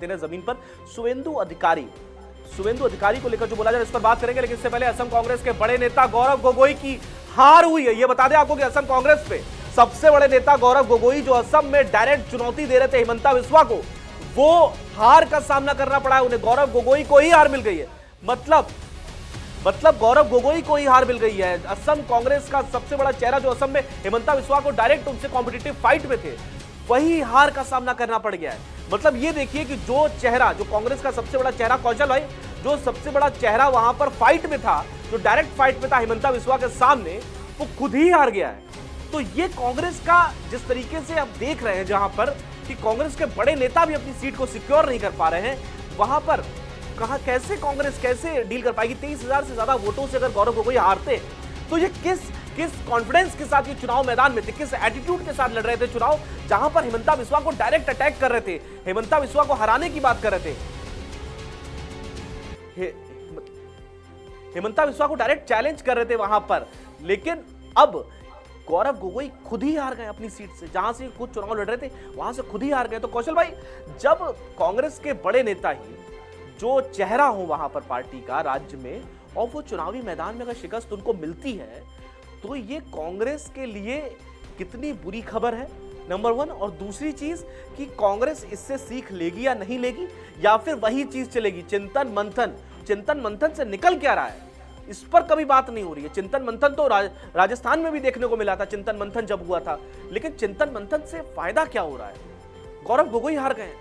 जमीन पर शुवेंदु अधिकारी को लेकर जो बोला जा रहा है इस पर बात करेंगे, लेकिन इससे पहले असम कांग्रेस के बड़े नेता गौरव गोगोई की हार हुई है। ये बता दें आपको कि असम कांग्रेस पे सबसे बड़े नेता गौरव गोगोई जो असम में डायरेक्ट चुनौती दे रहे थे हिमंता बिस्वा को, वो हार का सामना करना पड़ा है उन्हें। गौरव गोगोई को ही हार मिल गई है, मतलब गौरव गोगोई को ही हार मिल गई है। असम कांग्रेस का सबसे बड़ा चेहरा जो असम में हिमंता बिस्वा को डायरेक्ट उनसे कॉम्पिटिटिव फाइट में थे, वही हार का सामना करना पड़ गया है। मतलब ये देखिए कि जो कांग्रेस का सबसे बड़ा चेहरा कौशल भाई, जो सबसे बड़ा चेहरा वहां पर फाइट में था, जो डायरेक्ट फाइट में था हिमंता बिस्वा के सामने, वो खुद ही हार गया है। तो ये कांग्रेस का जिस तरीके से आप देख रहे हैं, जहां पर कि कांग्रेस के बड़े नेता भी अपनी सीट को सिक्योर नहीं कर पा रहे हैं, वहां पर कैसे कांग्रेस कैसे डील कर पाएगी। 23,000 से ज्यादा वोटों से अगर गौरव गोगोई हारते, तो ये किस कॉन्फिडेंस के साथ ये चुनाव मैदान में थे, किस एटीट्यूड के साथ लड़ रहे थे चुनाव, जहां पर हिमंता बिस्वा को डायरेक्ट अटैक कर रहे थे, हिमंता बिस्वा को हराने की बात कर रहे थे, हिमंता बिस्वा को डायरेक्ट चैलेंज कर रहे थे वहां पर। लेकिन अब गौरव गोगोई खुद ही हार गए अपनी सीट से, जहां से कुछ चुनाव लड़ रहे थे वहां से खुद ही हार गए। तो कौशल भाई, जब कांग्रेस के बड़े नेता ही जो चेहरा हो वहां पर पार्टी का राज्य में, और वो चुनावी मैदान में अगर शिकस्त उनको मिलती है, तो ये कांग्रेस के लिए कितनी बुरी खबर है, नंबर 1। और दूसरी चीज कि कांग्रेस इससे सीख लेगी या नहीं लेगी, या फिर वही चीज चलेगी चिंतन मंथन से निकल क्या रहा है, इस पर कभी बात नहीं हो रही है। चिंतन मंथन तो राजस्थान में भी देखने को मिला था, चिंतन मंथन जब हुआ था, लेकिन चिंतन मंथन से फायदा क्या हो रहा है? गौरव गोगोई हार गए।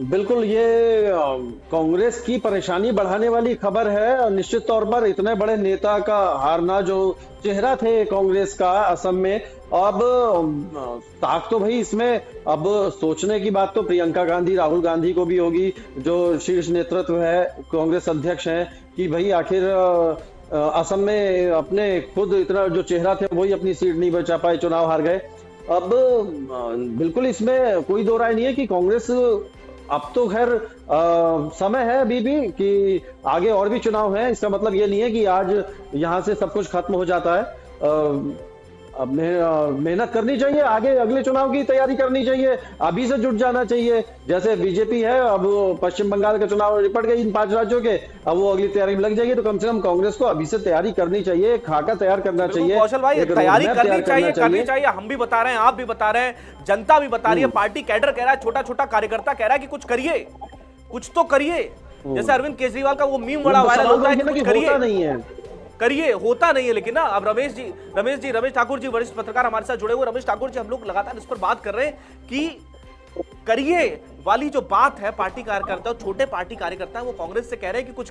बिल्कुल, ये कांग्रेस की परेशानी बढ़ाने वाली खबर है। और निश्चित तौर पर इतने बड़े नेता का हारना, जो चेहरा थे कांग्रेस का असम में, अब ताक तो भाई इसमें अब सोचने की बात तो प्रियंका गांधी, राहुल गांधी को भी होगी, जो शीर्ष नेतृत्व है, कांग्रेस अध्यक्ष हैं, कि भाई आखिर असम में अपने खुद इतना जो चेहरा थे वही अपनी सीट नहीं बचा पाए, चुनाव हार गए। अब बिल्कुल इसमें कोई दो राय नहीं है कि कांग्रेस, अब तो खैर समय है अभी भी कि आगे और भी चुनाव है। इसका मतलब ये नहीं है कि आज यहां से सब कुछ खत्म हो जाता है। अब मेहनत करनी चाहिए, आगे अगले चुनाव की तैयारी करनी चाहिए, अभी से जुट जाना चाहिए। जैसे बीजेपी है, अब पश्चिम बंगाल का चुनाव निपट गई इन 5 राज्यों के, अब वो अगली तैयारी में लग जाएगी। तो कम से कम कांग्रेस को अभी से तैयारी करनी चाहिए, खाका तैयार करना चाहिए। कौशल भाई, तैयारी करनी चाहिए। हम भी बता रहे हैं, आप भी बता रहे हैं, जनता भी बता रही है, पार्टी कैडर कह रहा है, छोटा छोटा कार्यकर्ता कह रहा है कि कुछ करिए, कुछ तो करिए। जैसे अरविंद केजरीवाल का वो मीम बड़ा वायरल होता है कि कुछ करिए, होता नहीं है। लेकिन ना अब रमेश ठाकुर जी वरिष्ठ पत्रकार हमारे साथ जुड़े हुए। रमेश ठाकुर जी, हम लोग लगातार इस पर बात कर रहे हैं कि करिए वाली जो बात है, पार्टी कार्यकर्ता, छोटे पार्टी कार्यकर्ता, वो कांग्रेस से कह रहे हैं कि कुछ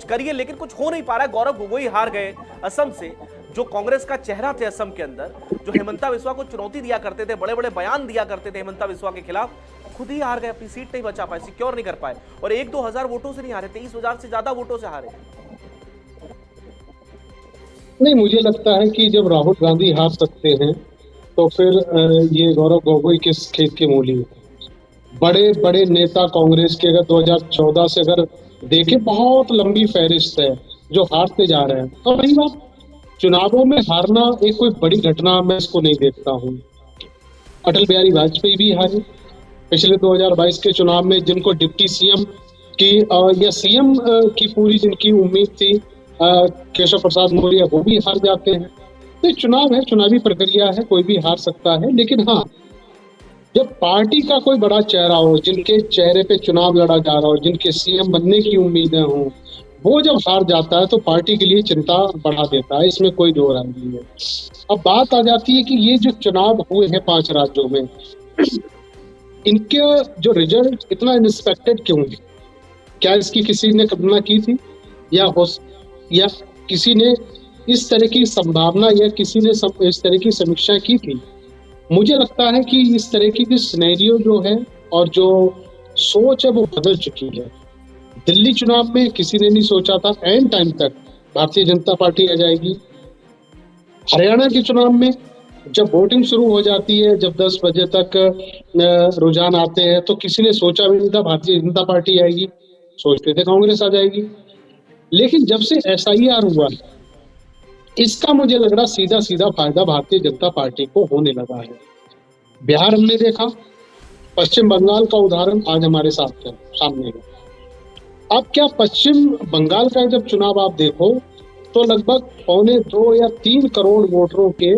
करिए, लेकिन कुछ हो नहीं पा रहा है। गौरव गोगोई हार गए असम से, जो कांग्रेस का चेहरा थे असम के अंदर, जो हिमंता बिस्वा को चुनौती दिया करते थे, बड़े बड़े बयान दिया करते थे हिमंता बिस्वा के खिलाफ, खुद ही हार गए, अपनी सीट नहीं बचा पाए, सिक्योर नहीं कर पाए। और 1-2 हजार वोटों से नहीं हारे, 23,000 से ज्यादा वोटों से हारे। नहीं, मुझे लगता है कि जब राहुल गांधी हार सकते हैं तो फिर ये गौरव गोगोई किस खेत के मूली है। बड़े बड़े नेता कांग्रेस के अगर 2014 से अगर देखे, बहुत लंबी फहरिस्त है जो हारते जा रहे हैं। तो वही बात, चुनावों में हारना एक कोई बड़ी घटना मैं इसको नहीं देखता हूँ। अटल बिहारी वाजपेयी भी हारे पिछले 2022 के चुनाव में, जिनको डिप्टी सीएम की या सीएम की पूरी जिनकी उम्मीद थी, केशव प्रसाद मौर्य, वो भी हार जाते हैं। तो चुनाव है, चुनावी प्रक्रिया है, कोई भी हार सकता है। लेकिन हाँ, जब पार्टी का कोई बड़ा चेहरा हो, जिनके चेहरे पे चुनाव लड़ा जा रहा हो, जिनके सीएम बनने की उम्मीदें हों, वो जब हार जाता है तो पार्टी के लिए चिंता बढ़ा देता है, इसमें कोई दो राय नहीं है। अब बात आ जाती है कि ये जो चुनाव हुए हैं 5 राज्यों में, इनके जो रिजल्ट इतना अनएक्सपेक्टेड क्यों है? क्या इसकी किसी ने कल्पना की थी, या किसी ने इस तरह की संभावना, या किसी ने इस तरह की समीक्षा की थी? मुझे लगता है कि इस तरह की सिनेरियो जो है और जो सोच है वो बदल चुकी है। दिल्ली चुनाव में किसी ने नहीं सोचा था एंड टाइम तक भारतीय जनता पार्टी आ जाएगी। हरियाणा के चुनाव में जब वोटिंग शुरू हो जाती है, जब 10 बजे तक रुझान आते हैं, तो किसी ने सोचा भी नहीं था भारतीय जनता पार्टी आएगी, सोचते थे कांग्रेस आ जाएगी। लेकिन जब से SIR हुआ, इसका मुझे लग रहा सीधा फायदा भारतीय जनता पार्टी को होने लगा है। बिहार हमने देखा, पश्चिम बंगाल का उदाहरण आज हमारे साथ है, सामने है। अब क्या पश्चिम बंगाल का जब चुनाव आप देखो तो लगभग 2.25 या 3 करोड़ वोटरों के